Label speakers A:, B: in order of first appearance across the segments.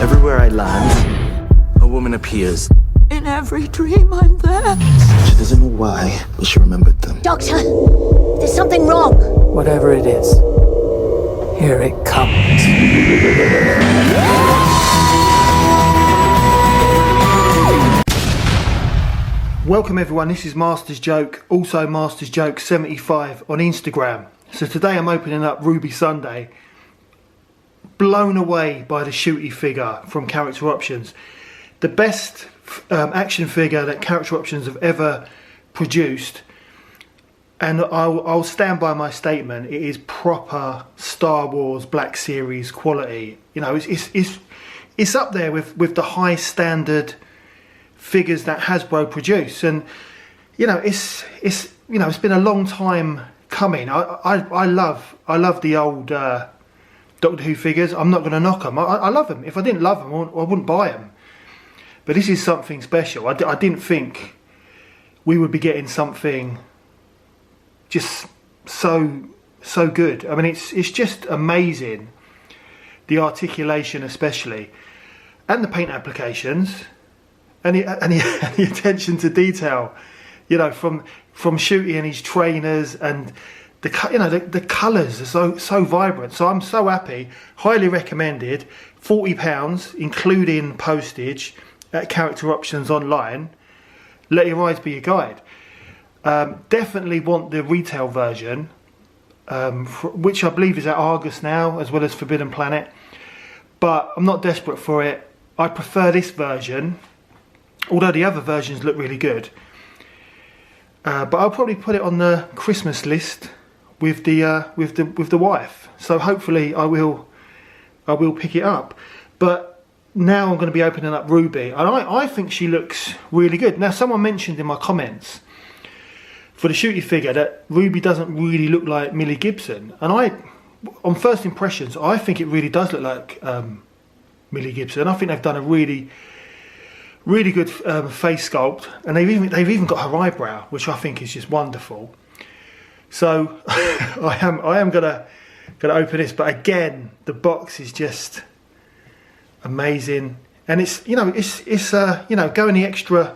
A: Everywhere I land, a woman appears.
B: In every dream, I'm there.
A: She doesn't know why, but she remembered them.
C: Doctor, there's something wrong.
B: Whatever it is, here it comes.
D: Welcome everyone, this is Master's Joke, also Master's Joke 75 on Instagram. So today I'm opening up Ruby Sunday. Blown away by the shooty figure from Character Options. The best action figure that Character Options have ever produced. And I'll stand by my statement, it is proper Star Wars Black Series quality. You know, it's up there with the high standard figures that Hasbro produce. And you know, it's been a long time coming. I love the old Doctor Who figures. I'm not going to knock them. I love them. If I didn't love them, I wouldn't buy them. But this is something special. I didn't think we would be getting something just so good. I mean, it's just amazing. The articulation, especially, and the paint applications, and the attention to detail. You know, from Shooty and his trainers, and the colours are so vibrant. So I'm so happy. Highly recommended. £40 including postage at Character Options online. Let your eyes be your guide. Definitely want the retail version, which I believe is at Argus now, as well as Forbidden Planet. But I'm not desperate for it. I prefer this version, although the other versions look really good. But I'll probably put it on the Christmas list with the wife. So hopefully I will pick it up. But now I'm going to be opening up Ruby, and I think she looks really good. Now, someone mentioned in my comments for the Shooty figure that Ruby doesn't really look like Millie Gibson, and on first impressions, I think it really does look like Millie Gibson. I think they've done a really good face sculpt, and they've even got her eyebrow, which I think is just wonderful. So I am gonna open this, but again, the box is just amazing, and it's going the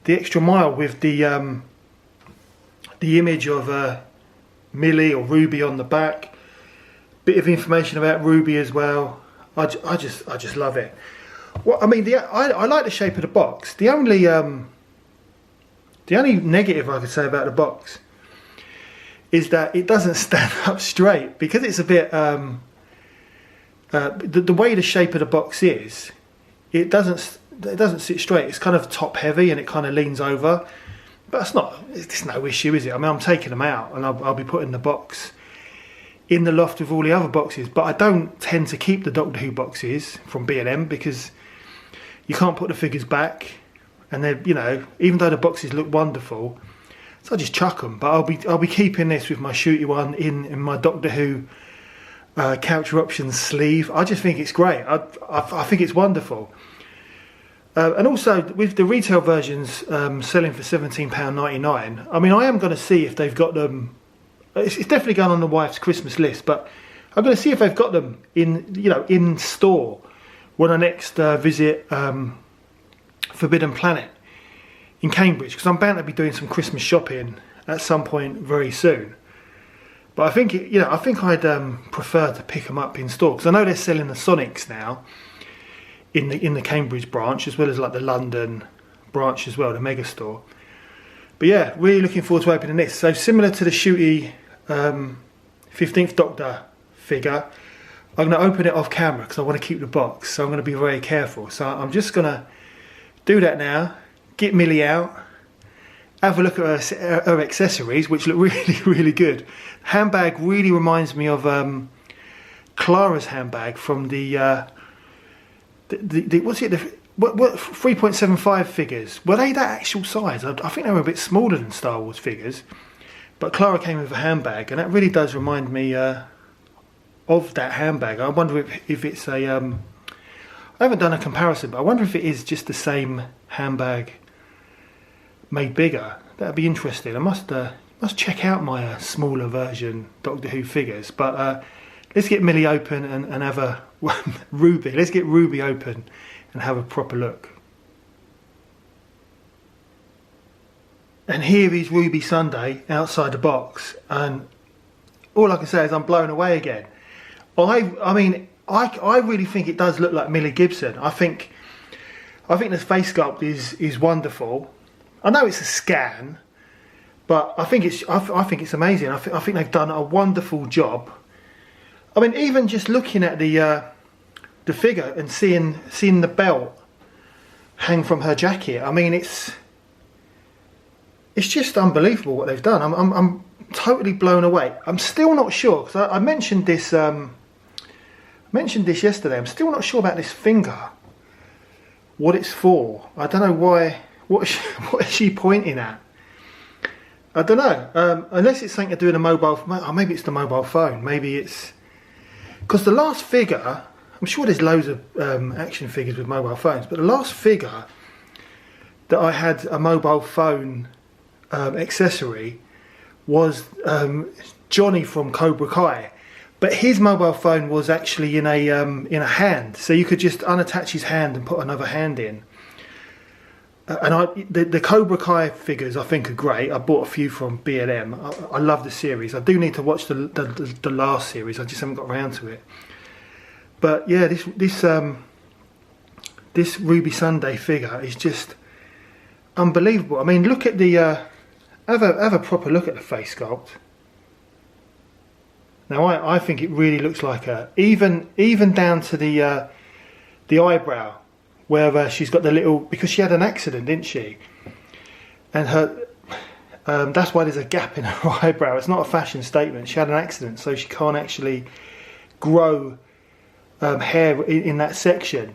D: extra mile with the image of Millie or Ruby on the back. Bit of information about Ruby as well. I just love it. Well, I mean, I like the shape of the box. The only negative I could say about the box is that it doesn't stand up straight, because it's a bit the way the shape of the box is. It doesn't sit straight. It's kind of top heavy, and it kind of leans over. But it's no issue, is it? I mean, I'm taking them out, and I'll be putting the box in the loft with all the other boxes. But I don't tend to keep the Doctor Who boxes from B&M, because you can't put the figures back, and they're, you know, even though the boxes look wonderful, so I just chuck them. But I'll be keeping this with my Shooty one in my Doctor Who Character Options sleeve. I just think it's great. I think it's wonderful. And also with the retail versions selling for £17.99. I mean, I am going to see if they've got them. It's definitely going on the wife's Christmas list, but I'm going to see if they've got them in store when I next visit Forbidden Planet in Cambridge, because I'm bound to be doing some Christmas shopping at some point very soon. But I think I'd prefer to pick them up in store, because I know they're selling the Sonics now in the Cambridge branch, as well as like the London branch as well, the Mega Store. But yeah, really looking forward to opening this. So similar to the Shooty 15th Doctor figure, I'm going to open it off camera because I want to keep the box, so I'm going to be very careful. So I'm just going to do that now, get Millie out, have a look at her accessories, which look really, really good. Handbag really reminds me of Clara's handbag from the 3.75 figures. Were they that actual size? I think they were a bit smaller than Star Wars figures, but Clara came with a handbag, and that really does remind me of that handbag. I wonder if it's a I haven't done a comparison, but I wonder if it is just the same handbag made bigger. That'd be interesting. I must check out my smaller version Doctor Who figures, but let's get Millie open and have a Ruby. Let's get Ruby open and have a proper look. And here is Ruby Sunday outside the box, and all I can say is I'm blown away again. I mean, I really think it does look like Millie Gibson. I think the face sculpt is wonderful. I know it's a scan, but I think it's amazing. I think they've done a wonderful job. I mean, even just looking at the figure and seeing the belt hang from her jacket. I mean, it's just unbelievable what they've done. I'm totally blown away. I'm still not sure, because I mentioned this yesterday. I'm still not sure about this finger, what it's for. I don't know why. What is she pointing at? I don't know. Unless it's something to do with a mobile. Or maybe it's the mobile phone. Maybe it's because the last figure. I'm sure there's loads of action figures with mobile phones, but the last figure that I had a mobile phone accessory was Johnny from Cobra Kai, but his mobile phone was actually in a hand, so you could just unattach his hand and put another hand in. And the Cobra Kai figures I think are great. I bought a few from B&M. I love the series. I do need to watch the last series. I just haven't got around to it. But yeah, this Ruby Sunday figure is just unbelievable. I mean, look at the have a proper look at the face sculpt. Now I think it really looks like her, even down to the eyebrow, where she's got the little, because she had an accident, didn't she? And her that's why there's a gap in her eyebrow. It's not a fashion statement. She had an accident, so she can't actually grow hair in that section.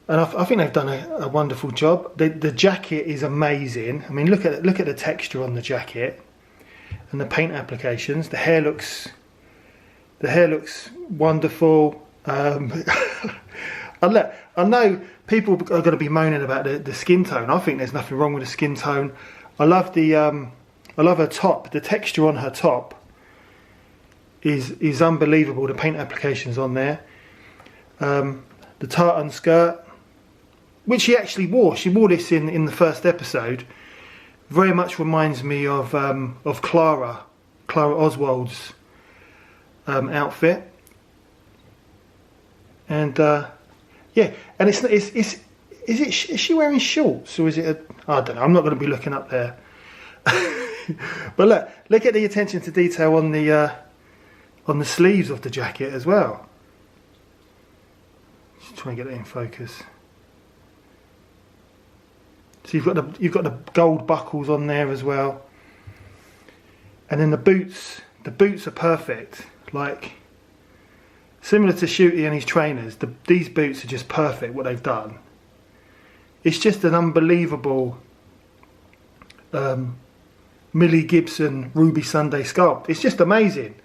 D: And I think they've done a wonderful job. The jacket is amazing. I mean, look at the texture on the jacket and the paint applications. The hair looks wonderful. I know people are going to be moaning about the skin tone. I think there's nothing wrong with the skin tone. I love her top. The texture on her top is unbelievable. The paint applications on there. The tartan skirt, which she actually wore. She wore this in the first episode. Very much reminds me of Clara Oswald's outfit. And yeah, and is she wearing shorts, or is it I don't know. I'm not going to be looking up there. But look at the attention to detail on the sleeves of the jacket as well. Just try and get it in focus. So you've got the gold buckles on there as well, and then the boots are perfect, like similar to Shooty and his trainers. These boots are just perfect. What they've done, it's just an unbelievable Millie Gibson Ruby Sunday sculpt. It's just amazing.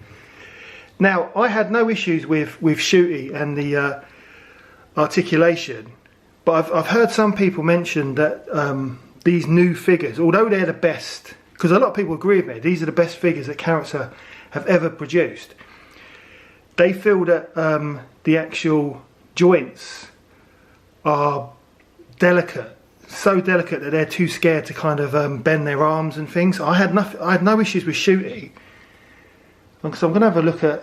D: Now, I had no issues with Shooty and the articulation, but I've heard some people mention that these new figures, although they're the best, because a lot of people agree with me, these are the best figures that character have ever produced, they feel that the actual joints are delicate, so delicate that they're too scared to kind of bend their arms and things. I had no issues with Shooty, so I'm going to have a look at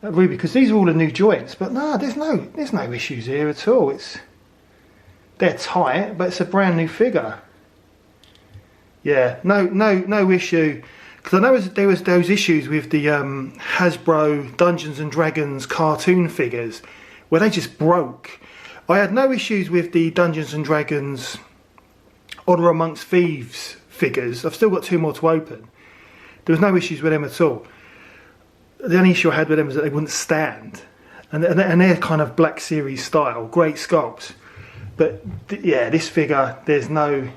D: Ruby, because these are all the new joints. But no, there's no issues here at all. They're tight, but it's a brand new figure. Yeah, no issue. Because I know there was those issues with the Hasbro Dungeons and Dragons cartoon figures where they just broke. I had no issues with the Dungeons and Dragons Honor Amongst Thieves figures. I've still got 2 more to open. There was no issues with them at all. The only issue I had with them was that they wouldn't stand, and they're kind of Black Series style, great sculpts. But yeah, this figure, there's no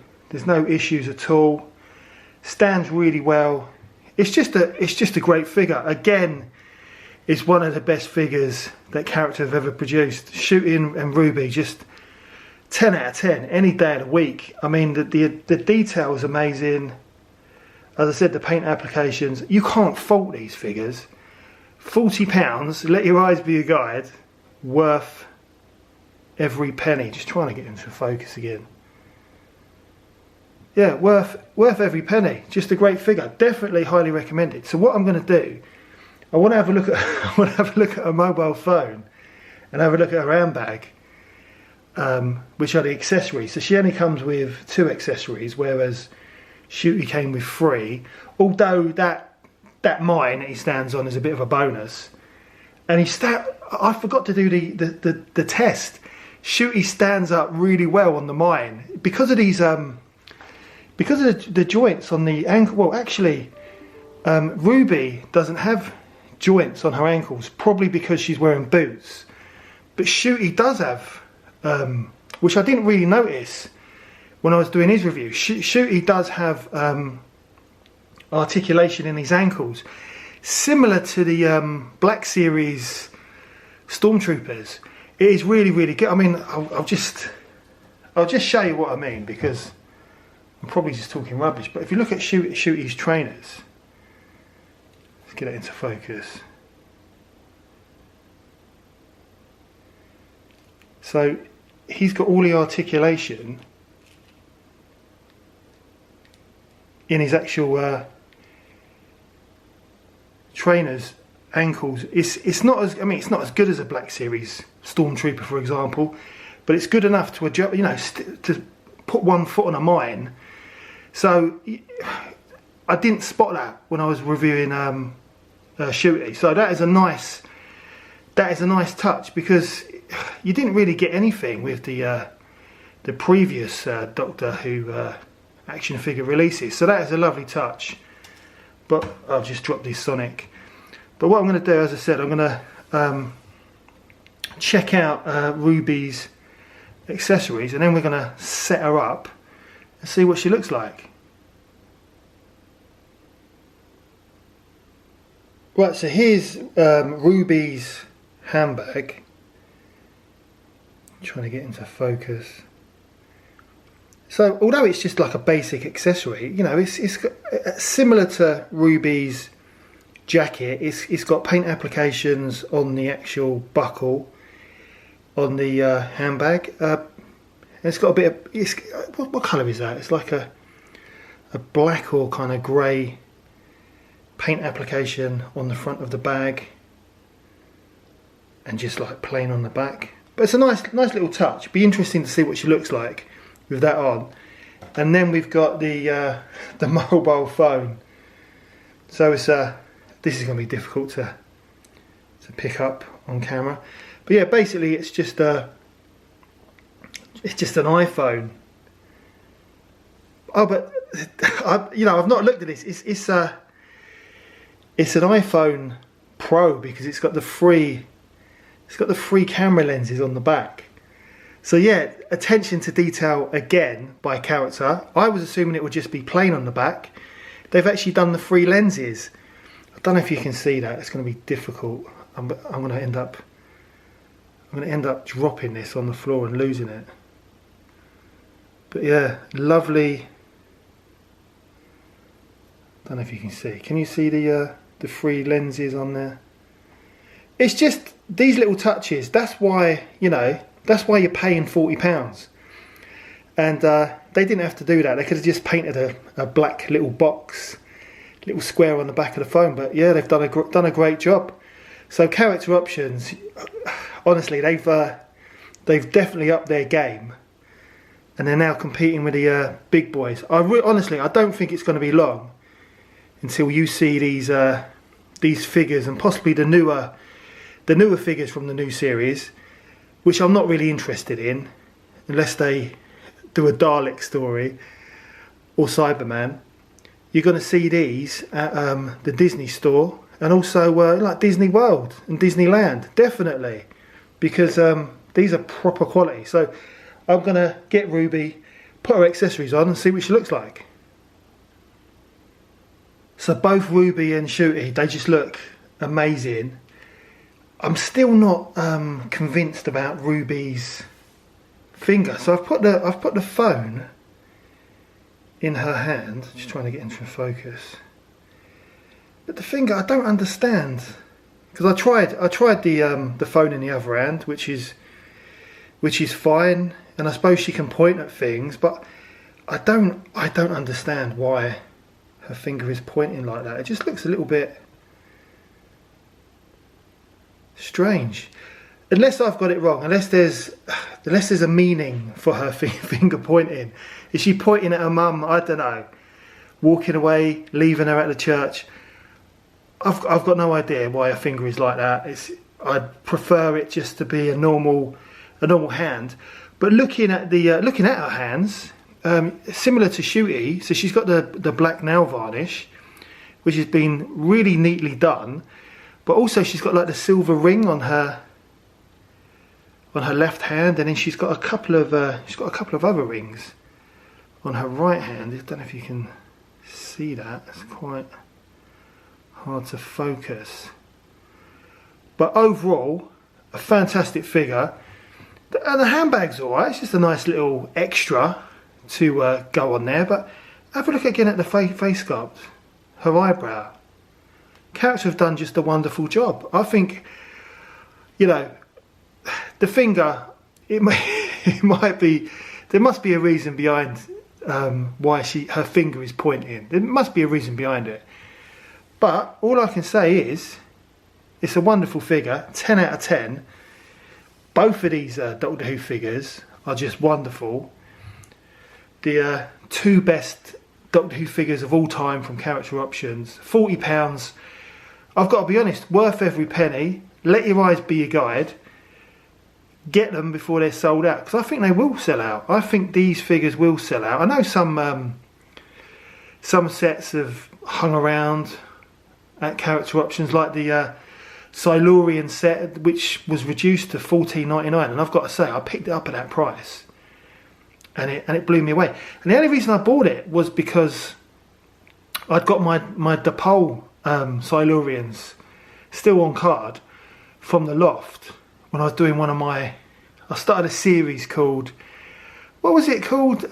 D: issues at all. Stands really well. It's just a great figure. Again, it's one of the best figures that character have ever produced. Shooty and Ruby, just 10 out of 10 any day of the week. I mean, the detail is amazing. As I said, the paint applications, you can't fault these figures. £40, let your eyes be your guide, worth every penny. Just trying to get into focus again. Yeah, worth every penny. Just a great figure. Definitely highly recommended. So what I'm going to do, I want to have a look at a mobile phone and have a look at her handbag, which are the accessories. So she only comes with 2 accessories, whereas Shooty came with 3. Although that mine that he stands on is a bit of a bonus. And I forgot to do the test. Shooty stands up really well on the mine because of these because of the joints on the ankle. Well, actually, Ruby doesn't have joints on her ankles, probably because she's wearing boots. But Shooty does have, which I didn't really notice when I was doing his review. Shooty does have articulation in his ankles, similar to the Black Series Stormtroopers. It is really, really good. I mean, I'll just show you what I mean, because I'm probably just talking rubbish. But if you look at Shooty's trainers, let's get it into focus. So he's got all the articulation in his actual trainers' ankles. It's not as, I mean, it's not as good as a Black Series Stormtrooper, for example, but it's good enough to adjust, you know, to put one foot on a mine. So I didn't spot that when I was reviewing Shooty. So that is a nice touch, because you didn't really get anything with the previous Doctor Who action figure releases. So that is a lovely touch. But I'll just drop this Sonic. But what I'm going to do, as I said, I'm going to check out Ruby's accessories, and then we're going to set her up and see what she looks like. Right, so here's Ruby's handbag. Trying to get into focus. So although it's just like a basic accessory, you know, it's similar to Ruby's jacket. It's got paint applications on the actual buckle on the handbag. It's got a bit of, what colour is that? It's like a black or kind of grey paint application on the front of the bag, and just like plain on the back. But it's a nice little touch. Be interesting to see what she looks like with that on. And then we've got the mobile phone. So it's this is going to be difficult to pick up on camera. But yeah, basically it's just an iPhone. Oh, but you know, I've not looked at this. It's an iPhone Pro, because it's got the free camera lenses on the back. So yeah, attention to detail again by character. I was assuming it would just be plain on the back. They've actually done the free lenses. I don't know if you can see that. It's going to be difficult. I'm going to end up dropping this on the floor and losing it. But yeah, lovely. Don't know if you can see. Can you see the free lenses on there? It's just these little touches. That's why, you know, that's why you're paying £40. And they didn't have to do that. They could have just painted a black little box, little square on the back of the phone. But yeah, they've done a great job. So character options, honestly, they've definitely upped their game, and they're now competing with the big boys. Honestly, I don't think it's going to be long until you see these figures, and possibly the newer figures from the new series, which I'm not really interested in, unless they do a Dalek story or Cyberman. You're going to see these at the Disney store, and also like Disney World and Disneyland, definitely, because these are proper quality. So I'm going to get Ruby, put her accessories on, and see what she looks like. So both Ruby and Shooty, they just look amazing. I'm still not convinced about Ruby's finger. So I've put the phone in her hand, just trying to get into focus. But the finger, I don't understand because I tried the phone in the other hand, which is fine, and I suppose she can point at things, but I don't understand why her finger is pointing like that. It just looks a little bit strange, unless I've got it wrong. Unless there's a meaning for her finger pointing. Is she pointing at her mum? I don't know. Walking away, leaving her at the church. I've got no idea why her finger is like that. I'd prefer it just to be a normal hand. But looking at her hands, similar to Shooty, so she's got the black nail varnish, which has been really neatly done. But also she's got like the silver ring on her left hand, and then she's got a couple of other rings on her right hand. I don't know if you can see that. It's quite hard to focus. But overall, a fantastic figure. And the handbag's alright. It's just a nice little extra to go on there. But have a look again at the face sculpt. Her eyebrow. Character have done just a wonderful job. I think, you know, the finger, it might be, there must be a reason behind why her finger is pointing. There must be a reason behind it. But all I can say is, it's a wonderful figure, 10 out of 10. Both of these Doctor Who figures are just wonderful. The two best Doctor Who figures of all time from Character Options. £40. I've got to be honest, worth every penny. Let your eyes be your guide. Get them before they're sold out, because I think they will sell out. I think these figures will sell out. I know some sets have hung around at Character Options, like the Silurian set, which was reduced to $14.99, and I've got to say, I picked it up at that price, and it blew me away. And the only reason I bought it was because I'd got my DePaul Silurians still on card from the loft when I was doing I started a series called, what was it called?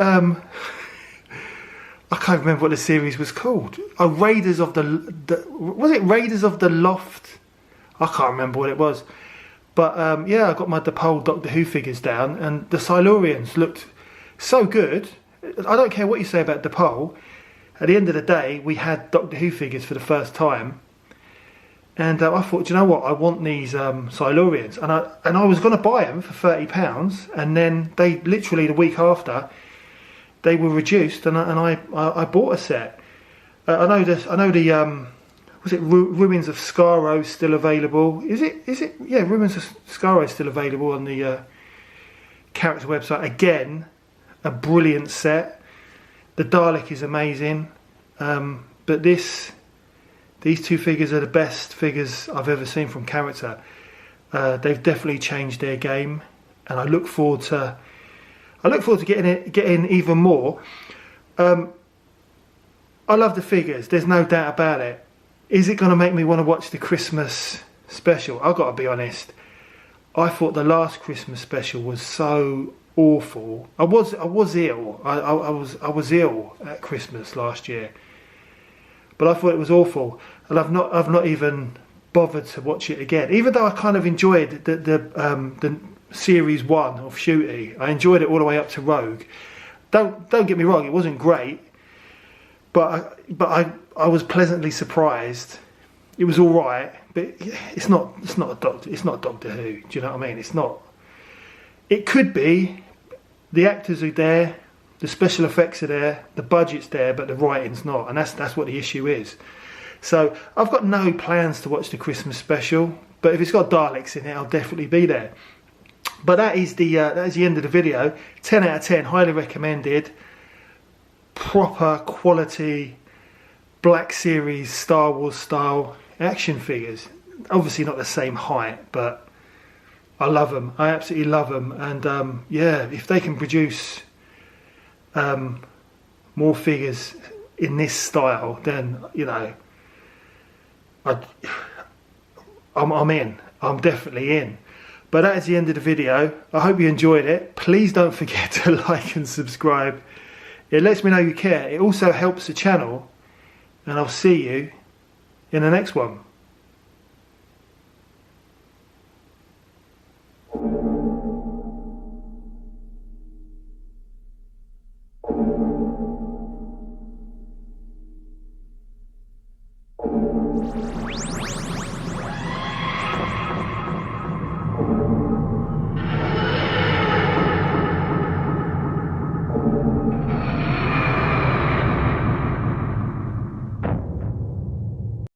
D: I can't remember what the series was called. Raiders of the was it Raiders of the Loft? I can't remember what it was. But yeah, I got my DePaul Doctor Who figures down, and the Silurians looked so good. I don't care what you say about DePaul. At the end of the day, we had Doctor Who figures for the first time. And I thought, do you know what? I want these Silurians. And I was going to buy them for £30. And then they, literally the week after, they were reduced, and I bought a set. I know the was it Ruins of Skaro still available? Is it? Yeah, Ruins of Skaro is still available on the Character website. Again, a brilliant set. The Dalek is amazing, but these two figures are the best figures I've ever seen from Character. They've definitely changed their game, and I look forward to getting even more. I love the figures. There's no doubt about it. Is it going to make me want to watch the Christmas special? I've got to be honest. I thought the last Christmas special was so awful. I was ill. I was ill at Christmas last year, but I thought it was awful, and I've not even bothered to watch it again. Even though I kind of enjoyed the series 1 of Shooty. I enjoyed it all the way up to Rogue. Don't get me wrong, it wasn't great, but I was pleasantly surprised. It was all right, but it's not Doctor Who. Do you know what I mean? It's not. It could be. The actors are there, the special effects are there, the budget's there, but the writing's not, and that's what the issue is. So I've got no plans to watch the Christmas special, but if it's got Daleks in it, I'll definitely be there. But that is the end of the video. 10 out of 10, highly recommended. Proper quality Black Series Star Wars style action figures. Obviously not the same height, but I love them. I absolutely love them. And yeah, if they can produce more figures in this style, then you know, I'm in. I'm definitely in. But that is the end of the video. I hope you enjoyed it. Please don't forget to like and subscribe. It lets me know you care. It also helps the channel. And I'll see you in the next one.